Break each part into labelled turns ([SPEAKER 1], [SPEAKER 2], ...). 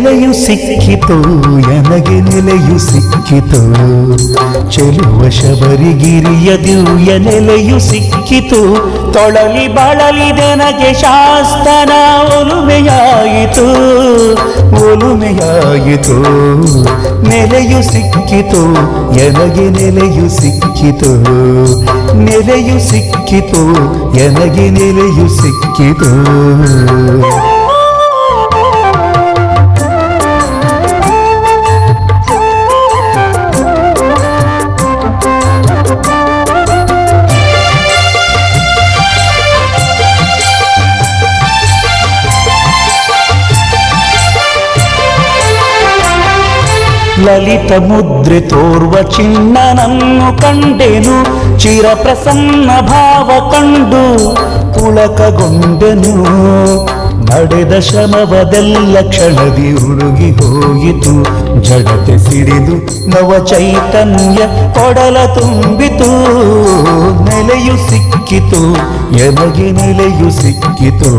[SPEAKER 1] ನೆಲೆಯು ಸಿಕ್ಕಿತು ಎನಗೆ ನೆಲೆಯು ಸಿಕ್ಕಿತು ಚೆಲುವ ಶಬರಿಗಿರಿಯ ದಿವ್ಯ ನೆಲೆಯು ಸಿಕ್ಕಿತು ತೊಳಲಿ ಬಳಲಿದೆನಗೆ ಶಾಸ್ತನ ಒಲುಮೆಯಾಯಿತು ಒಲುಮೆಯಾಯಿತು ನೆಲೆಯು ಸಿಕ್ಕಿತು ಎನಗೆ ನೆಲೆಯು ಸಿಕ್ಕಿತು ನೆಲೆಯು ಸಿಕ್ಕಿತು ಎನಗೆ ನೆಲೆಯು ಸಿಕ್ಕಿತು ಲಲಿತ ಮುದ್ರೆ ತೋರ್ವ ಚಿನ್ನನನ್ನು ಕಂಡೆನು ಚಿರಪ್ರಸನ್ನ ಭಾವ ಕಂಡು ಪುಳಕಗೊಂಡೆನು ನಡೆದ ಶ್ರಮವದೆಲ್ಲ ಕ್ಷಣದಿ ಉರುಗಿ ಹೋಯಿತು ಜಗತೆ ಸಿಡಿದು ನವ ಚೈತನ್ಯ ಕೊಡಲ ತುಂಬಿತು ನೆಲೆಯು ಸಿಕ್ಕಿತು ಎನಗೆ ನೆಲೆಯು ಸಿಕ್ಕಿತು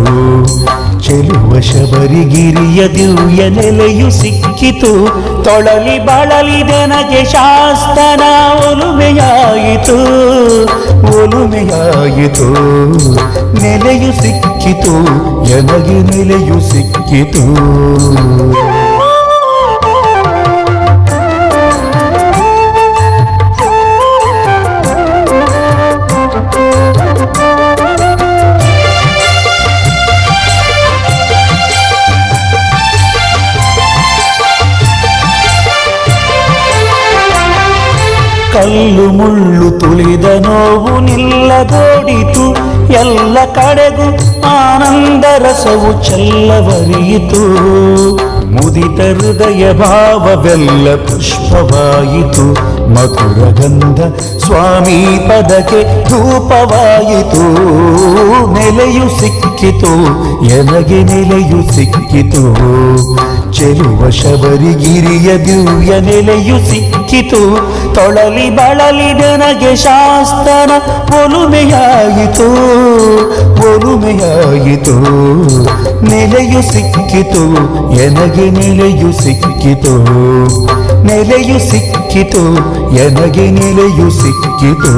[SPEAKER 1] ಚೆಲುವ ಶಬರಿಗಿರಿಯ ದಿವ್ಯ ನೆಲೆಯು ಸಿಕ್ಕಿತು ತೊಳಲಿ ಬಳಲಿದೆನಗೆ ಶಾಸ್ತನ ಒಲುಮೆಯಾಯಿತು ಒಲುಮೆಯಾಯಿತು ನೆಲೆಯು ಸಿಕ್ಕಿತು ಎನಗೆ ನೆಲೆಯು ಸಿಕ್ಕಿತು ಕಲ್ಲು ಮುಳ್ಳು ತುಳಿದ ನೋವು ನಿಲ್ಲದೋಡಿತು ಎಲ್ಲ ಕಡೆಗೂ ಆನಂದ ರಸವು ಚೆಲ್ಲವರಿಯಿತು ಮುದಿತ ಹೃದಯ ಭಾವವೆಲ್ಲ ಪುಷ್ಪವಾಯಿತು ಮಧುರ ಗಂಧ ಸ್ವಾಮಿ ಪದಕ್ಕೆ ಧೂಪವಾಯಿತು ನೆಲೆಯು ಸಿಕ್ಕಿತು ಎನಗೆ ನೆಲೆಯು ಸಿಕ್ಕಿತು ಚೆಲುವ ಶಬರಿಗಿರಿಯ ದಿವ್ಯ ನೆಲೆಯು ಸಿಕ್ಕಿತು ತೊಳಲಿ ಬಳಲಿದೆನಗೆ ಶಾಸ್ತನ ಒಲುಮೆಯಾಯಿತು ಒಲುಮೆಯಾಯಿತು ನೆಲೆಯು ಸಿಕ್ಕಿತು ಎನಗೆ ನೆಲೆಯು ಸಿಕ್ಕಿತು ನೆಲೆಯು ಸಿಕ್ಕಿತು ಎನಗೆ ನೆಲೆಯು ಸಿಕ್ಕಿತು